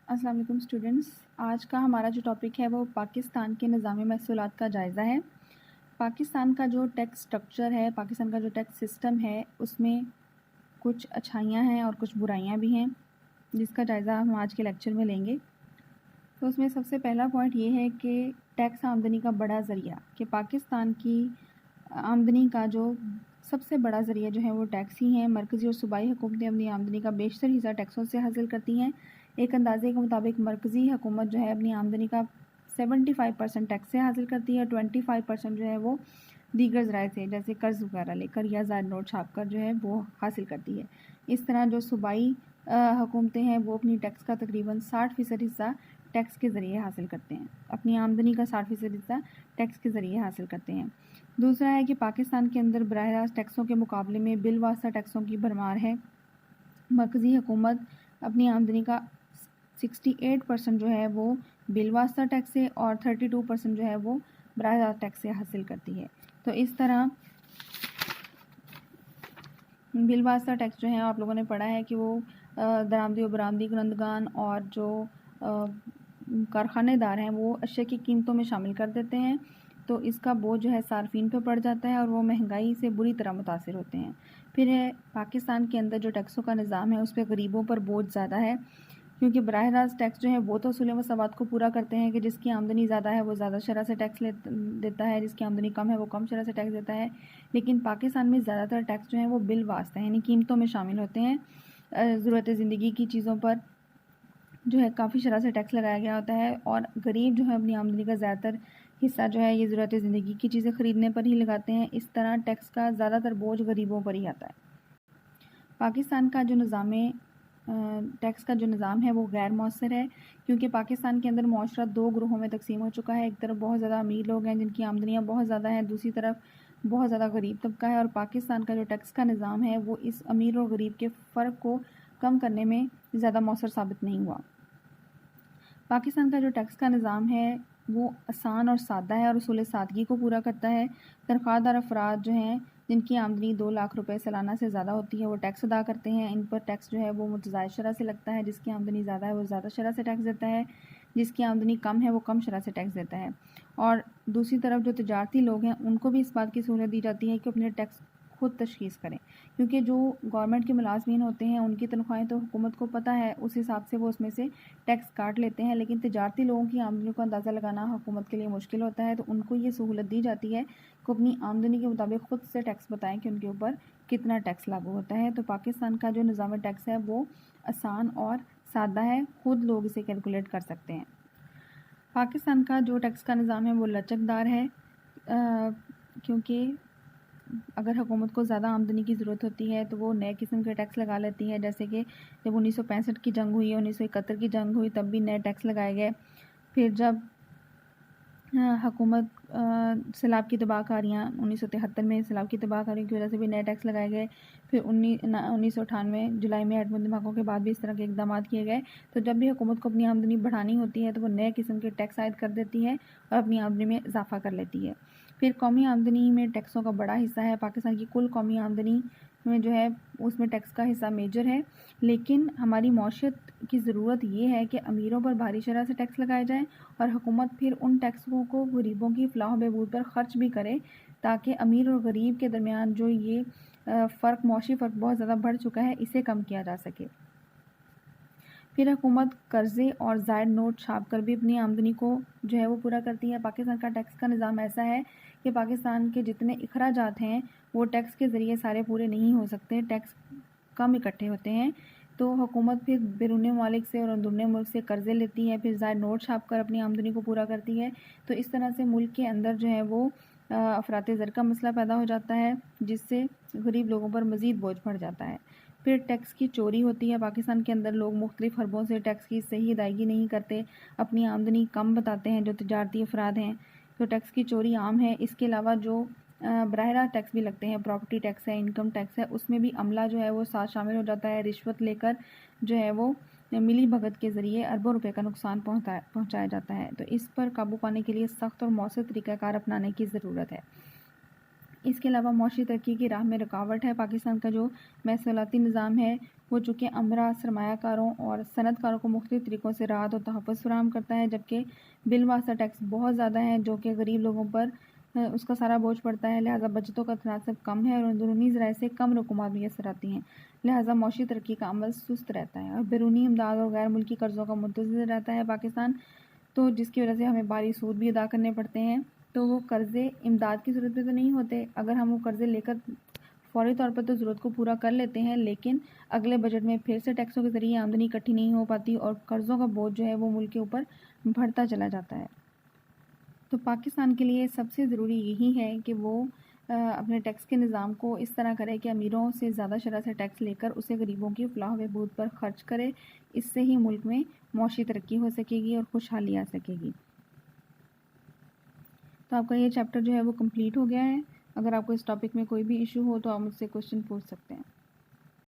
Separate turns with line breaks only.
السلام علیکم اسٹوڈنٹس، آج کا ہمارا جو ٹاپک ہے وہ پاکستان کے نظام محصولات کا جائزہ ہے۔ پاکستان کا جو ٹیکس سٹرکچر ہے، پاکستان کا جو ٹیکس سسٹم ہے، اس میں کچھ اچھائیاں ہیں اور کچھ برائیاں بھی ہیں، جس کا جائزہ ہم آج کے لیکچر میں لیں گے۔ تو اس میں سب سے پہلا پوائنٹ یہ ہے کہ ٹیکس آمدنی کا بڑا ذریعہ، کہ پاکستان کی آمدنی کا جو سب سے بڑا ذریعہ جو ہے وہ ٹیکس ہی ہیں۔ مرکزی اور صوبائی حکومتیں اپنی آمدنی کا بیشتر حصہ ٹیکسوں سے حاصل کرتی ہیں۔ ایک اندازے کے مطابق مرکزی حکومت جو ہے اپنی آمدنی کا 75% ٹیکس سے حاصل کرتی ہے، 25% جو ہے وہ دیگر ذرائع سے جیسے قرض وغیرہ لے کر یا زائد نوٹ چھاپ کر جو ہے وہ حاصل کرتی ہے۔ اس طرح جو صوبائی حکومتیں ہیں وہ اپنی ٹیکس کا تقریباً 60% حصہ ٹیکس کے ذریعے حاصل کرتے ہیں، اپنی آمدنی کا 60% حصہ ٹیکس کے ذریعے حاصل کرتے ہیں۔ دوسرا ہے کہ پاکستان کے اندر براہ راست ٹیکسوں کے مقابلے میں بالواسطہ ٹیکسوں کی بھرمار ہے۔ مرکزی حکومت اپنی آمدنی کا 68% جو ہے وہ بالواسطہ ٹیکس سے اور 32% جو ہے وہ براہ راست ٹیکس سے حاصل کرتی ہے۔ تو اس طرح بالواسطہ ٹیکس جو ہے آپ لوگوں نے پڑھا ہے کہ وہ درآمدی و برآمدی کنندگان اور جو کارخانے دار ہیں وہ اشیاء کی قیمتوں میں شامل کر دیتے ہیں، تو اس کا بوجھ جو ہے صارفین پہ پڑ جاتا ہے اور وہ مہنگائی سے بری طرح متاثر ہوتے ہیں۔ پھر ہے پاکستان کے اندر جو ٹیکسوں کا نظام ہے اس پہ غریبوں پر بوجھ زیادہ ہے، کیونکہ براہ راست ٹیکس جو ہے وہ تو اصول مساوات کو پورا کرتے ہیں کہ جس کی آمدنی زیادہ ہے وہ زیادہ شرح سے ٹیکس دیتا ہے، جس کی آمدنی کم ہے وہ کم شرح سے ٹیکس دیتا ہے۔ لیکن پاکستان میں زیادہ تر ٹیکس جو ہیں وہ بالواسطہ یعنی قیمتوں میں شامل ہوتے ہیں۔ ضرورت زندگی کی چیزوں پر جو ہے کافی شرح سے ٹیکس لگایا گیا ہوتا ہے، اور غریب جو ہے اپنی آمدنی کا زیادہ تر حصہ جو ہے یہ ضرورت زندگی کی چیزیں خریدنے پر ہی لگاتے ہیں۔ اس طرح ٹیکس کا زیادہ تر بوجھ غریبوں پر ہی آتا ہے۔ پاکستان کا جو ٹیکس کا جو نظام ہے وہ غیر مؤثر ہے، کیونکہ پاکستان کے اندر معاشرہ دو گروہوں میں تقسیم ہو چکا ہے۔ ایک طرف بہت زیادہ امیر لوگ ہیں جن کی آمدنیاں بہت زیادہ ہیں، دوسری طرف بہت زیادہ غریب طبقہ ہے، اور پاکستان کا جو ٹیکس کا نظام ہے وہ اس امیر اور غریب کے فرق کو کم کرنے میں زیادہ مؤثر ثابت نہیں ہوا۔ پاکستان کا جو ٹیکس کا نظام ہے وہ آسان اور سادہ ہے اور اصول سادگی کو پورا کرتا ہے۔ تنخواہ دار افراد جو ہیں جن کی آمدنی 2 لاکھ روپے سالانہ سے زیادہ ہوتی ہے وہ ٹیکس ادا کرتے ہیں۔ ان پر ٹیکس جو ہے وہ متزائد شرح سے لگتا ہے، جس کی آمدنی زیادہ ہے وہ زیادہ شرح سے ٹیکس دیتا ہے، جس کی آمدنی کم ہے وہ کم شرح سے ٹیکس دیتا ہے۔ اور دوسری طرف جو تجارتی لوگ ہیں ان کو بھی اس بات کی سہولت دی جاتی ہے کہ اپنے ٹیکس خود تشخیص کریں، کیونکہ جو گورنمنٹ کے ملازمین ہوتے ہیں ان کی تنخواہیں تو حکومت کو پتہ ہے، اس حساب سے وہ اس میں سے ٹیکس کاٹ لیتے ہیں، لیکن تجارتی لوگوں کی آمدنی کو اندازہ لگانا حکومت کے لیے مشکل ہوتا ہے، تو ان کو یہ سہولت دی جاتی ہے کہ اپنی آمدنی کے مطابق خود سے ٹیکس بتائیں کہ ان کے اوپر کتنا ٹیکس لاگو ہوتا ہے۔ تو پاکستان کا جو نظام ٹیکس ہے وہ آسان اور سادہ ہے، خود لوگ اسے کیلکولیٹ کر سکتے ہیں۔ پاکستان کا جو ٹیکس کا نظام ہے وہ لچکدار ہے، کیونکہ اگر حکومت کو زیادہ آمدنی کی ضرورت ہوتی ہے تو وہ نئے قسم کے ٹیکس لگا لیتی ہے، جیسے کہ جب 1965 کی جنگ ہوئی، 1971 کی جنگ ہوئی، تب بھی نئے ٹیکس لگائے گئے۔ پھر جب حکومت سیلاب کی تباہ کاریاں 1973 میں سیلاب کی تباہ کاریوں کی وجہ سے بھی نئے ٹیکس لگائے گئے۔ پھر 1998 جولائی میں ایٹمی دھماکوں کے بعد بھی اس طرح کے اقدامات کیے گئے۔ تو جب بھی حکومت کو اپنی آمدنی بڑھانی ہوتی ہے تو وہ نئے قسم کے ٹیکس عائد کر دیتی ہے اور اپنی آمدنی میں اضافہ کر لیتی ہے۔ پھر قومی آمدنی میں ٹیکسوں کا بڑا حصہ ہے، پاکستان کی کل قومی آمدنی میں جو ہے اس میں ٹیکس کا حصہ میجر ہے، لیکن ہماری معیشت کی ضرورت یہ ہے کہ امیروں پر بھاری شرح سے ٹیکس لگائے جائیں اور حکومت پھر ان ٹیکسوں کو غریبوں کی فلاح و بہبود پر خرچ بھی کرے، تاکہ امیر اور غریب کے درمیان جو یہ معاشی فرق بہت زیادہ بڑھ چکا ہے اسے کم کیا جا سکے۔ پھر حکومت قرضے اور زائد نوٹ چھاپ کر بھی اپنی آمدنی کو جو ہے وہ پورا کرتی ہے۔ پاکستان کا ٹیکس کا نظام ایسا ہے کہ پاکستان کے جتنے اخراجات ہیں وہ ٹیکس کے ذریعے سارے پورے نہیں ہو سکتے، ٹیکس کم اکٹھے ہوتے ہیں، تو حکومت پھر بیرون ممالک سے اور اندرون ملک سے قرضے لیتی ہے، پھر زائد نوٹ چھاپ کر اپنی آمدنی کو پورا کرتی ہے۔ تو اس طرح سے ملک کے اندر جو ہے وہ افراط زر کا مسئلہ پیدا ہو جاتا ہے، جس سے غریب لوگوں پر مزید بوجھ بڑھ جاتا ہے۔ پھر ٹیکس کی چوری ہوتی ہے، پاکستان کے اندر لوگ مختلف حربوں سے ٹیکس کی صحیح ادائیگی نہیں کرتے، اپنی آمدنی کم بتاتے ہیں جو تجارتی افراد ہیں، تو ٹیکس کی چوری عام ہے۔ اس کے علاوہ جو براہ راست ٹیکس بھی لگتے ہیں، پراپرٹی ٹیکس ہے، انکم ٹیکس ہے، اس میں بھی عملہ جو ہے وہ ساتھ شامل ہو جاتا ہے، رشوت لے کر جو ہے وہ ملی بھگت کے ذریعے اربوں روپے کا نقصان پہنچایا جاتا ہے۔ تو اس پر قابو پانے کے لیے سخت اور مؤثر طریقہ کار اپنانے کی ضرورت ہے۔ اس کے علاوہ معاشی ترقی کی راہ میں رکاوٹ ہے۔ پاکستان کا جو محصولاتی نظام ہے وہ چونکہ امرا، سرمایہ کاروں اور صنعت کاروں کو مختلف طریقوں سے راحت اور تحفظ فراہم کرتا ہے، جبکہ بالواسطہ ٹیکس بہت زیادہ ہیں جو کہ غریب لوگوں پر اس کا سارا بوجھ پڑتا ہے، لہٰذا بچتوں کا تناسب کم ہے اور اندرونی ذرائع سے کم رقومات میسر آتی ہیں، لہٰذا معاشی ترقی کا عمل سست رہتا ہے اور بیرونی امداد اور غیر ملکی قرضوں کا منتظر رہتا ہے پاکستان، تو جس کی وجہ سے ہمیں بھاری سود بھی ادا کرنے پڑتے ہیں۔ تو وہ قرضے امداد کی ضرورت پہ تو نہیں ہوتے، اگر ہم وہ قرضے لے کر فوری طور پر تو ضرورت کو پورا کر لیتے ہیں، لیکن اگلے بجٹ میں پھر سے ٹیکسوں کے ذریعے آمدنی اکٹھی نہیں ہو پاتی اور قرضوں کا بوجھ جو ہے وہ ملک کے اوپر بڑھتا چلا جاتا ہے۔ تو پاکستان کے لیے سب سے ضروری یہی ہے کہ وہ اپنے ٹیکس کے نظام کو اس طرح کرے کہ امیروں سے زیادہ شرح سے ٹیکس لے کر اسے غریبوں کی فلاح و بہبود پر خرچ کرے، اس سے ہی ملک میں معاشی ترقی ہو سکے گی اور خوشحالی آ سکے گی۔ تو آپ کا یہ چیپٹر جو ہے وہ کمپلیٹ ہو گیا ہے۔ اگر آپ کو اس ٹاپک میں کوئی بھی ایشو ہو تو آپ مجھ سے کوشچن پوچھ سکتے ہیں۔